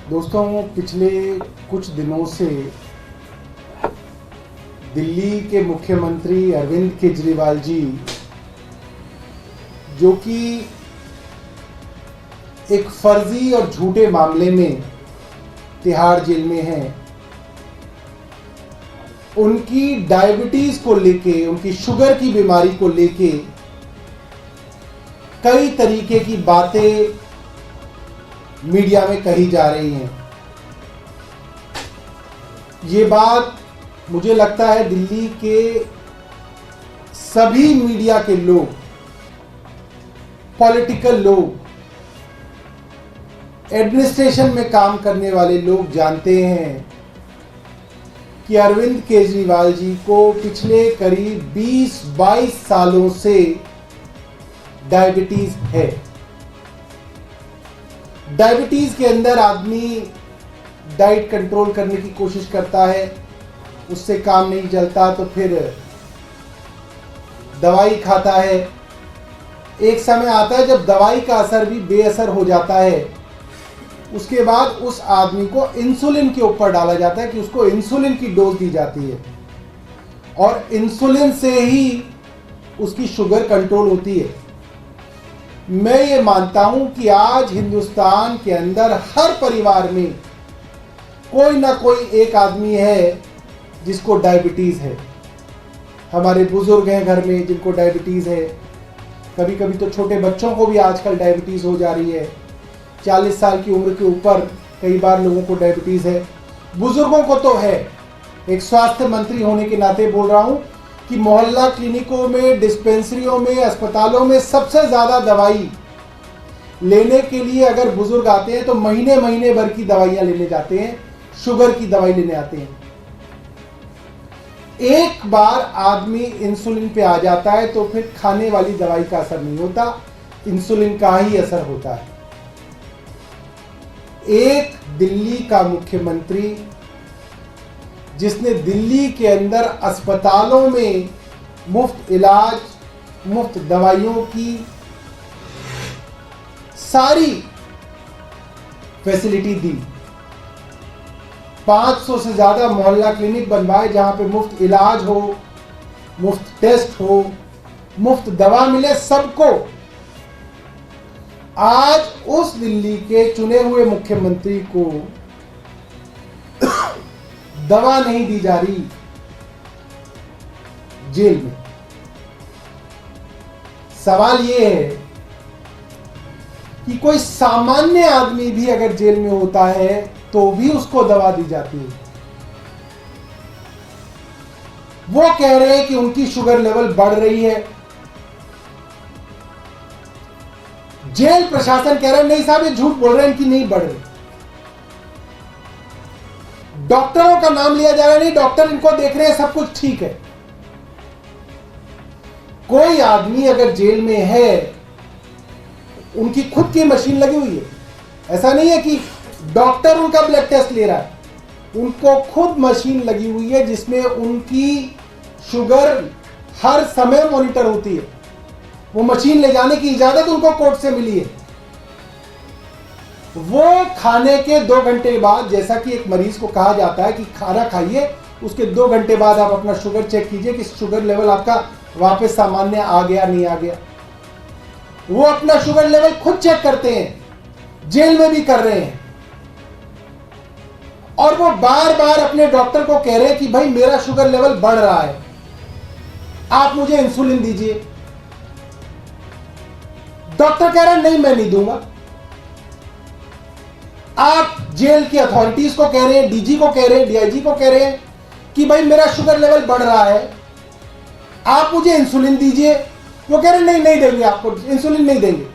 दोस्तों, पिछले कुछ दिनों से दिल्ली के मुख्यमंत्री अरविंद केजरीवाल जी, जो कि एक फर्जी और झूठे मामले में तिहाड़ जेल में हैं, उनकी डायबिटीज को लेके, उनकी शुगर की बीमारी को लेके कई तरीके की बातें मीडिया में कही जा रही हैं। ये बात मुझे लगता है दिल्ली के सभी मीडिया के लोग, पॉलिटिकल लोग, एडमिनिस्ट्रेशन में काम करने वाले लोग जानते हैं कि अरविंद केजरीवाल जी को पिछले करीब 20-22 सालों से डायबिटीज है। डायबिटीज के अंदर आदमी डाइट कंट्रोल करने की कोशिश करता है, उससे काम नहीं चलता तो फिर दवाई खाता है। एक समय आता है जब दवाई का असर भी बेअसर हो जाता है, उसके बाद उस आदमी को इंसुलिन के ऊपर डाला जाता है कि उसको इंसुलिन की डोज दी जाती है और इंसुलिन से ही उसकी शुगर कंट्रोल होती है। मैं ये मानता हूं कि आज हिंदुस्तान के अंदर हर परिवार में कोई ना कोई एक आदमी है जिसको डायबिटीज है। हमारे बुजुर्ग हैं घर में जिनको डायबिटीज है, कभी कभी तो छोटे बच्चों को भी आजकल डायबिटीज हो जा रही है। 40 साल की उम्र के ऊपर कई बार लोगों को डायबिटीज है, बुजुर्गों को तो है। एक स्वास्थ्य मंत्री होने के नाते बोल रहा हूं कि मोहल्ला क्लिनिकों में, डिस्पेंसरियों में, अस्पतालों में सबसे ज्यादा दवाई लेने के लिए अगर बुजुर्ग आते हैं तो महीने महीने भर की दवाइयां लेने जाते हैं, शुगर की दवाई लेने आते हैं। एक बार आदमी इंसुलिन पे आ जाता है तो फिर खाने वाली दवाई का असर नहीं होता, इंसुलिन का ही असर होता है। एक दिल्ली का मुख्यमंत्री जिसने दिल्ली के अंदर अस्पतालों में मुफ्त इलाज, मुफ्त दवाइयों की सारी फैसिलिटी दी, 500 से ज्यादा मोहल्ला क्लिनिक बनवाए जहां पे मुफ्त इलाज हो, मुफ्त टेस्ट हो, मुफ्त दवा मिले सबको। आज उस दिल्ली के चुने हुए मुख्यमंत्री को दवा नहीं दी जा रही जेल में। सवाल यह है कि कोई सामान्य आदमी भी अगर जेल में होता है तो भी उसको दवा दी जाती है। वो कह रहे हैं कि उनकी शुगर लेवल बढ़ रही है, जेल प्रशासन कह रहा है नहीं साहब ये झूठ बोल रहे हैं, इनकी नहीं बढ़ रही। डॉक्टरों का नाम लिया जा रहा है, नहीं डॉक्टर इनको देख रहे हैं, सब कुछ ठीक है। कोई आदमी अगर जेल में है, उनकी खुद की मशीन लगी हुई है, ऐसा नहीं है कि डॉक्टर उनका ब्लड टेस्ट ले रहा है, उनको खुद मशीन लगी हुई है जिसमें उनकी शुगर हर समय मॉनिटर होती है। वो मशीन ले जाने की इजाजत उनको कोर्ट से मिली है। वो खाने के 2 घंटे बाद, जैसा कि एक मरीज को कहा जाता है कि खाना खाइए, उसके 2 घंटे बाद आप अपना शुगर चेक कीजिए कि शुगर लेवल आपका वापस सामान्य आ गया नहीं आ गया। वो अपना शुगर लेवल खुद चेक करते हैं, जेल में भी कर रहे हैं, और वो बार बार अपने डॉक्टर को कह रहे हैं कि भाई मेरा शुगर लेवल बढ़ रहा है, आप मुझे इंसुलिन दीजिए। डॉक्टर कह रहा है नहीं मैं नहीं दूंगा। आप जेल की अथॉरिटीज को कह रहे हैं, डीजी को कह रहे हैं, डीआईजी को कह रहे हैं कि भाई मेरा शुगर लेवल बढ़ रहा है, आप मुझे इंसुलिन दीजिए। वो कह रहे हैं नहीं देंगे, आपको इंसुलिन नहीं देंगे।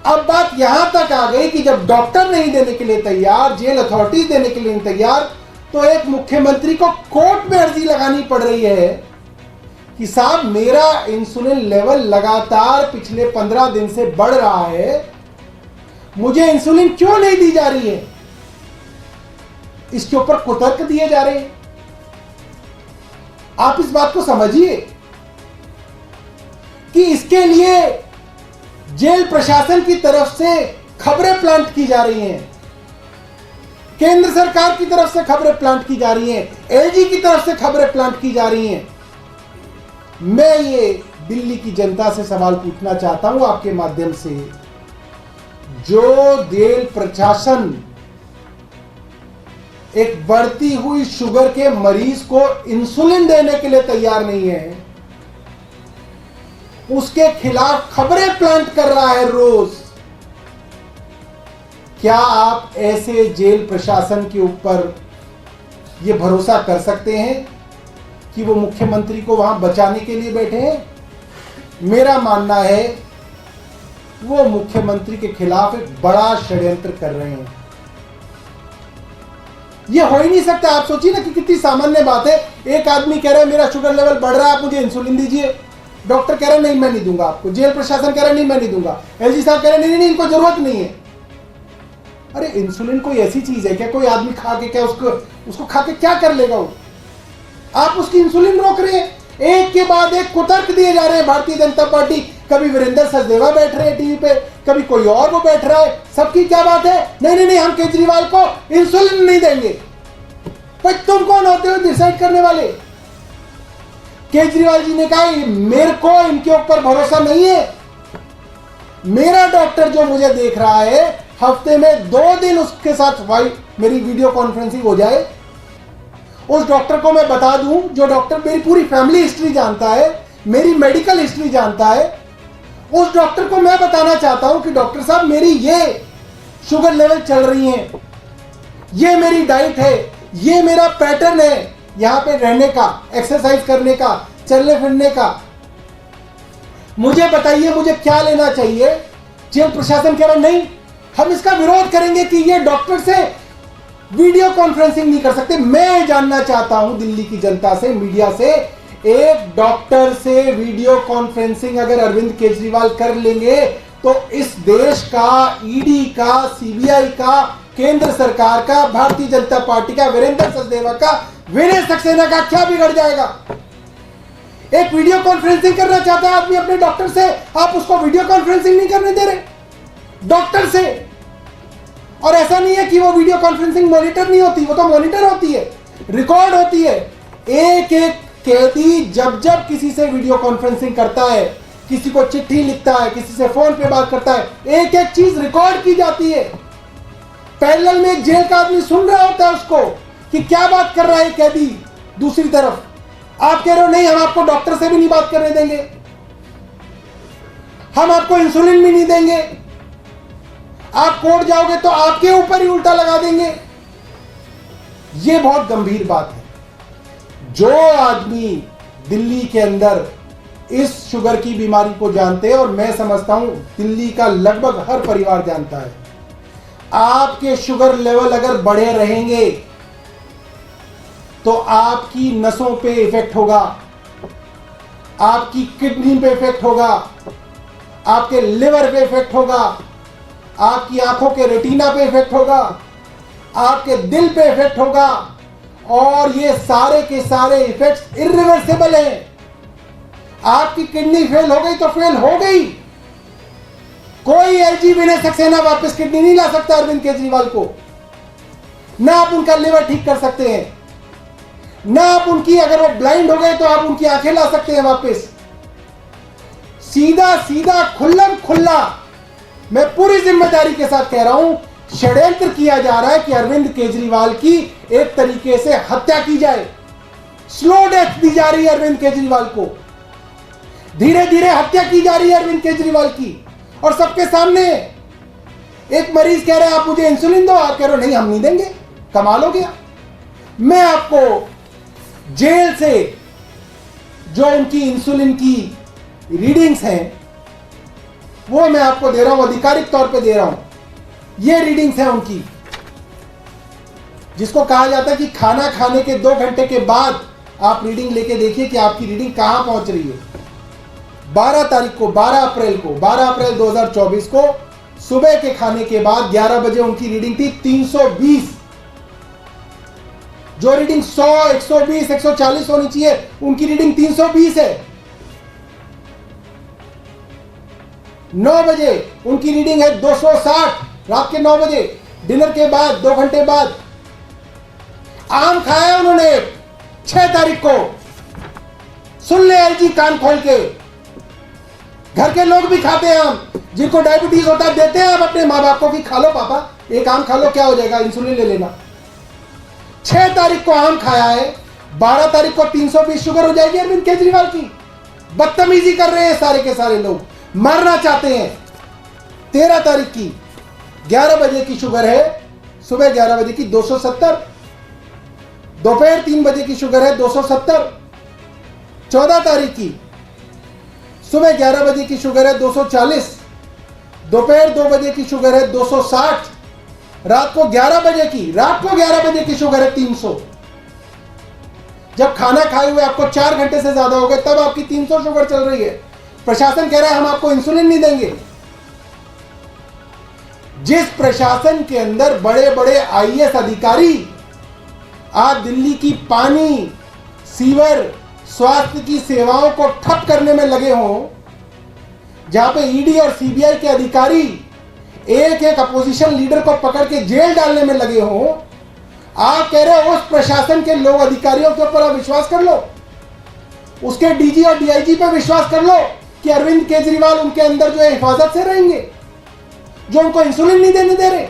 अब बात यहां तक आ गई कि जब डॉक्टर नहीं देने के लिए तैयार, जेल अथॉरिटीज देने के लिए नहीं तैयार, तो एक मुख्यमंत्री को कोर्ट में अर्जी लगानी पड़ रही है कि साहब मेरा इंसुलिन लेवल लगातार पिछले 15 दिन से बढ़ रहा है, मुझे इंसुलिन क्यों नहीं दी जा रही है। इसके ऊपर कुतर्क दिए जा रहे हैं। आप इस बात को समझिए कि इसके लिए जेल प्रशासन की तरफ से खबरें प्लांट की जा रही हैं, केंद्र सरकार की तरफ से खबरें प्लांट की जा रही हैं, एलजी की तरफ से खबरें प्लांट की जा रही हैं। मैं ये दिल्ली की जनता से सवाल पूछना चाहता हूं आपके माध्यम से, जो जेल प्रशासन एक बढ़ती हुई शुगर के मरीज को इंसुलिन देने के लिए तैयार नहीं है, उसके खिलाफ खबरें प्लांट कर रहा है रोज। क्या आप ऐसे जेल प्रशासन के ऊपर यह भरोसा कर सकते हैं कि वो मुख्यमंत्री को वहां बचाने के लिए बैठे हैं? मेरा मानना है वो मुख्यमंत्री के खिलाफ एक बड़ा षड्यंत्र कर रहे हैं। ये हो ही नहीं सकता। आप सोचिए ना कि कितनी सामान्य बात है। एक आदमी कह रहा है मेरा शुगर लेवल बढ़ रहा है, आप मुझे इंसुलिन दीजिए। डॉक्टर कह रहा है नहीं मैं नहीं दूंगा आपको। जेल प्रशासन कह रहा है नहीं मैं नहीं दूंगा। एलजी साहब कह रहे हैं नहीं नहीं इनको जरूरत नहीं है। अरे इंसुलिन कोई ऐसी चीज है क्या? कोई आदमी खा के क्या उसको खा के क्या कर लेगा वो? आप उसकी इंसुलिन रोक रहे हैं। एक के बाद एक कुतर्क दिए जा रहे हैं भारतीय जनता पार्टी। कभी वीरेंद्र सचदेवा बैठ रहे हैं टीवी पे, कभी कोई और वो बैठ रहा है। सबकी क्या बात है? नहीं नहीं नहीं हम केजरीवाल को इंसुलिन नहीं देंगे। पर तुम कौन होते हो डिसाइड करने वाले? केजरीवाल जी ने कहा मेरे को इनके ऊपर भरोसा नहीं है। मेरा डॉक्टर जो मुझे देख रहा है, हफ्ते में 2 दिन उसके साथ मेरी वीडियो कॉन्फ्रेंसिंग हो जाए, उस डॉक्टर को मैं बता दूं, जो डॉक्टर मेरी पूरी फैमिली हिस्ट्री जानता है, मेरी मेडिकल हिस्ट्री जानता है, उस डॉक्टर को मैं बताना चाहता हूं कि डॉक्टर साहब मेरी ये शुगर लेवल चल रही है, ये मेरी डाइट है, ये मेरा पैटर्न है यहां पे रहने का, एक्सरसाइज करने का, चलने फिरने का, मुझे बताइए मुझे क्या लेना चाहिए। जेल प्रशासन कह रहा नहीं हम इसका विरोध करेंगे कि ये डॉक्टर से वीडियो कॉन्फ्रेंसिंग नहीं कर सकते। मैं जानना चाहता हूं दिल्ली की जनता से, मीडिया से, एक डॉक्टर से वीडियो कॉन्फ्रेंसिंग अगर अरविंद केजरीवाल कर लेंगे तो इस देश का, ईडी का, सीबीआई का, केंद्र सरकार का, भारतीय जनता पार्टी का, वीरेंद्र सचदेवा का, विनय सक्सेना का क्या बिगड़ जाएगा? एक वीडियो कॉन्फ्रेंसिंग करना चाहता है आदमी अपने डॉक्टर से, आप उसको वीडियो कॉन्फ्रेंसिंग नहीं करने दे रहे डॉक्टर से। और ऐसा नहीं है कि वो वीडियो कॉन्फ्रेंसिंग मॉनिटर नहीं होती, वो तो मॉनिटर होती है, रिकॉर्ड होती है। एक एक कैदी जब जब किसी से वीडियो कॉन्फ्रेंसिंग करता है, किसी को चिट्ठी लिखता है, किसी से फोन पे बात करता है, एक एक चीज रिकॉर्ड की जाती है। पैरेलल में एक जेल का आदमी सुन रहा होता है उसको कि क्या बात कर रहा है कैदी। दूसरी तरफ आप कह रहे हो नहीं हम आपको डॉक्टर से भी नहीं बात करने देंगे, हम आपको इंसुलिन भी नहीं देंगे, आप कोर्ट जाओगे तो आपके ऊपर ही उल्टा लगा देंगे। यह बहुत गंभीर बात है। जो आदमी दिल्ली के अंदर इस शुगर की बीमारी को जानते हैं, और मैं समझता हूं दिल्ली का लगभग हर परिवार जानता है, आपके शुगर लेवल अगर बढ़े रहेंगे तो आपकी नसों पे इफेक्ट होगा, आपकी किडनी पे इफेक्ट होगा, आपके लिवर पे इफेक्ट होगा, आपकी आंखों के रेटिना पे इफेक्ट होगा, आपके दिल पे इफेक्ट होगा, और ये सारे के सारे इफेक्ट्स इरिवर्सिबल हैं। आपकी किडनी फेल हो गई तो फेल हो गई। कोई एलजी विनय सक्सेना वापस किडनी नहीं ला सकता अरविंद केजरीवाल को। ना आप उनका लिवर ठीक कर सकते हैं, ना आप उनकी, अगर वो ब्लाइंड हो गए तो आप उनकी आंखें ला सकते हैं वापस। सीधा सीधा खुल्लम खुल्ला मैं पूरी जिम्मेदारी के साथ कह रहा हूं, षड्यंत्र किया जा रहा है कि अरविंद केजरीवाल की एक तरीके से हत्या की जाए। स्लो डेथ दी जा रही है अरविंद केजरीवाल को, धीरे धीरे हत्या की जा रही है अरविंद केजरीवाल की, और सबके सामने। एक मरीज कह रहा है आप मुझे इंसुलिन दो, आप कह रहे हो नहीं हम नहीं देंगे। कमाल हो गया। मैं आपको जेल से जो उनकी इंसुलिन की रीडिंग्स हैं वो मैं आपको दे रहा हूं, आधिकारिक तौर पे दे रहा हूं। ये रीडिंग्स हैं उनकी, जिसको कहा जाता है कि खाना खाने के 2 घंटे के बाद आप रीडिंग लेके देखिए कि आपकी रीडिंग कहां पहुंच रही है। 12 तारीख को, 12 अप्रैल 2024 को सुबह के खाने के बाद 11 बजे उनकी रीडिंग थी 320। जो रीडिंग 100, 120, 140 होनी चाहिए, उनकी रीडिंग 320 है। 9 बजे उनकी रीडिंग है 260। रात के 9 बजे डिनर के बाद 2 घंटे बाद आम खाया उन्होंने 6 तारीख को। सुन ले एलजी कान खोल के, घर के लोग भी खाते हैं आम, जिनको डायबिटीज होता है देते हैं आप अपने माँ बाप को कि खा लो पापा, एक आम खा लो, क्या हो जाएगा, इंसुलिन ले लेना। 6 तारीख को आम खाया है, 12 तारीख को 320 शुगर हो जाएगी अरविंद केजरीवाल की। बदतमीजी कर रहे हैं सारे के सारे लोग, मारना चाहते हैं। 13 तारीख की 11 बजे की शुगर है, सुबह 11 बजे की 270, दोपहर 3 बजे की शुगर है 270। 14 तारीख की सुबह 11 बजे की शुगर है 240, दोपहर 2 बजे की शुगर है 260, रात को 11 बजे की शुगर है 300। जब खाना खाए हुए आपको 4 घंटे से ज्यादा हो गए तब आपकी 300 शुगर चल रही है। प्रशासन कह रहा है हम आपको इंसुलिन नहीं देंगे। जिस प्रशासन के अंदर बड़े बड़े आईएएस अधिकारी आज दिल्ली की पानी, सीवर, स्वास्थ्य की सेवाओं को ठप करने में लगे हों, जहां पे ईडी और सीबीआई के अधिकारी एक एक अपोजिशन लीडर को पकड़ के जेल डालने में लगे हों, आप कह रहे हो उस प्रशासन के लोग अधिकारियों के ऊपर आप विश्वास कर लो, उसके डीजी और डीआईजी पर विश्वास कर लो कि अरविंद केजरीवाल उनके अंदर जो है हिफाजत से रहेंगे, जो उनको इंसुलिन नहीं देने दे रहे।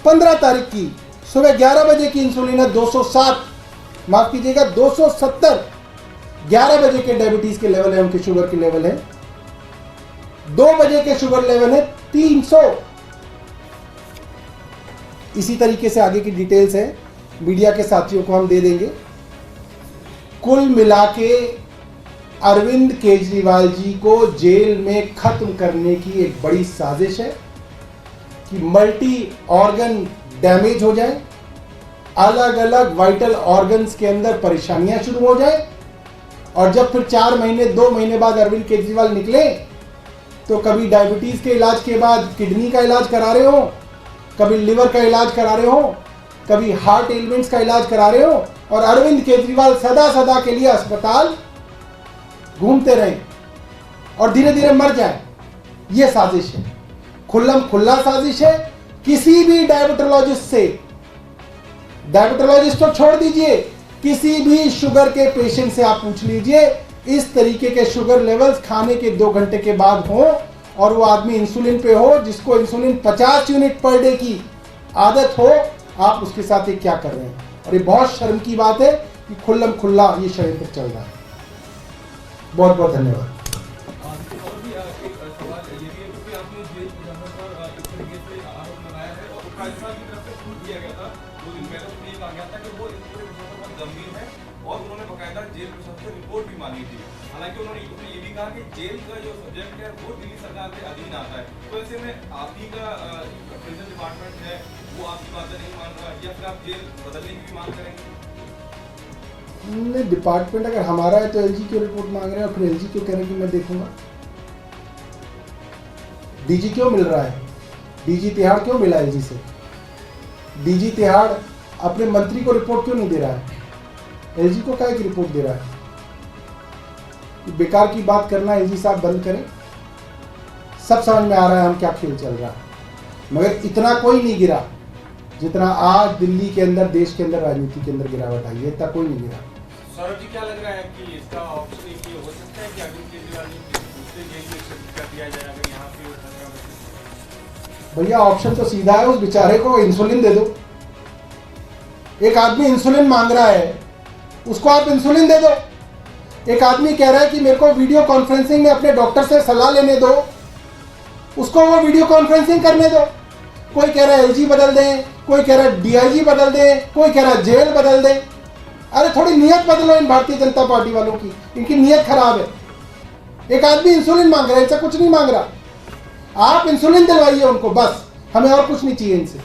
15 तारीख की सुबह 11 बजे की इंसुलिन है 207, माफ कीजिएगा 270। 11 बजे के डायबिटीज के लेवल है, उनके शुगर के लेवल है 2 बजे के शुगर लेवल है 300। इसी तरीके से आगे की डिटेल्स है, मीडिया के साथियों को हम दे देंगे। कुल मिला के अरविंद केजरीवाल जी को जेल में खत्म करने की एक बड़ी साजिश है कि मल्टी ऑर्गन डैमेज हो जाए, अलग अलग वाइटल ऑर्गन्स के अंदर परेशानियां शुरू हो जाए, और जब फिर 4 महीने 2 महीने बाद अरविंद केजरीवाल निकले तो कभी डायबिटीज के इलाज के बाद किडनी का इलाज करा रहे हो, कभी लिवर का इलाज करा रहे हो, कभी हार्ट एलिमेंट्स का इलाज करा रहे हो, और अरविंद केजरीवाल सदा सदा के लिए अस्पताल घूमते रहे और धीरे धीरे मर जाए। यह साजिश है, खुल्लम खुल्ला साजिश है। किसी भी डायबिटोलॉजिस्ट को छोड़ दीजिए, किसी भी शुगर के पेशेंट से आप पूछ लीजिए, इस तरीके के शुगर लेवल्स खाने के 2 घंटे के बाद हो और वो आदमी इंसुलिन पे हो, जिसको इंसुलिन 50 यूनिट पर डे की आदत हो, आप उसके साथ ये क्या कर रहे हैं। और ये बहुत शर्म की बात है कि खुल्लम खुल्ला ये षड्यंत्र चल रहा है। बहुत बहुत धन्यवाद। और उन्होंने बकायदा जेल प्रशासन से रिपोर्ट भी मांगी थी। हालांकि उन्होंने ये भी कहा कि जेल का जो सब्जेक्ट है वो दिल्ली सरकार के अधीन आता है। तो ऐसे में आप ही का प्रिजन डिपार्टमेंट है वो आपकी बातें नहीं मान रहा, या फिर आप जेल बदलने की भी मांग करेंगे? डिपार्टमेंट अगर हमारा है तो एलजी क्यों रिपोर्ट मांग रहे हैं, और फिर एलजी क्यों कह रहे हैं कि मैं देखूंगा। डीजी क्यों मिल रहा है, डीजी तिहाड़ क्यों मिला एलजी से, डीजी तिहाड़ अपने मंत्री को रिपोर्ट क्यों नहीं दे रहा है, एलजी को क्या की रिपोर्ट दे रहा है। बेकार की बात करना एलजी साहब बंद करें। सब समझ में आ रहा है हम क्या खेल चल रहा है, मगर इतना कोई नहीं गिरा जितना आज दिल्ली के अंदर, देश के अंदर राजनीति के अंदर गिरावट आई है, इतना कोई नहीं गिरा। सौरभ जी, क्या लग रहा है कि इसका ऑप्शन ये हो सकता है कि अरविंद केजरीवाल जी दूसरे जेल में शिफ्ट कर दिया जाए अगर यहाँ पे? भैया ऑप्शन तो सीधा है, उस बेचारे को इंसुलिन दे दो। एक आदमी इंसुलिन मांग रहा है, उसको आप इंसुलिन दे दो। एक आदमी कह रहा है कि मेरे को वीडियो कॉन्फ्रेंसिंग में अपने डॉक्टर से सलाह लेने दो, उसको वो वीडियो कॉन्फ्रेंसिंग करने दो। कोई कह रहा है एलजी बदल दें, कोई कह रहा है डीआईजी बदल दें, कोई कह रहा है जेल बदल दें। अरे थोड़ी नीयत बदलो इन भारतीय जनता पार्टी वालों की, इनकी नीयत खराब है। एक आदमी इंसुलिन मांग रहा है, ऐसा कुछ नहीं मांग रहा। आप इंसुलिन दिलवाइए उनको, बस, हमें और कुछ नहीं चाहिए इनसे।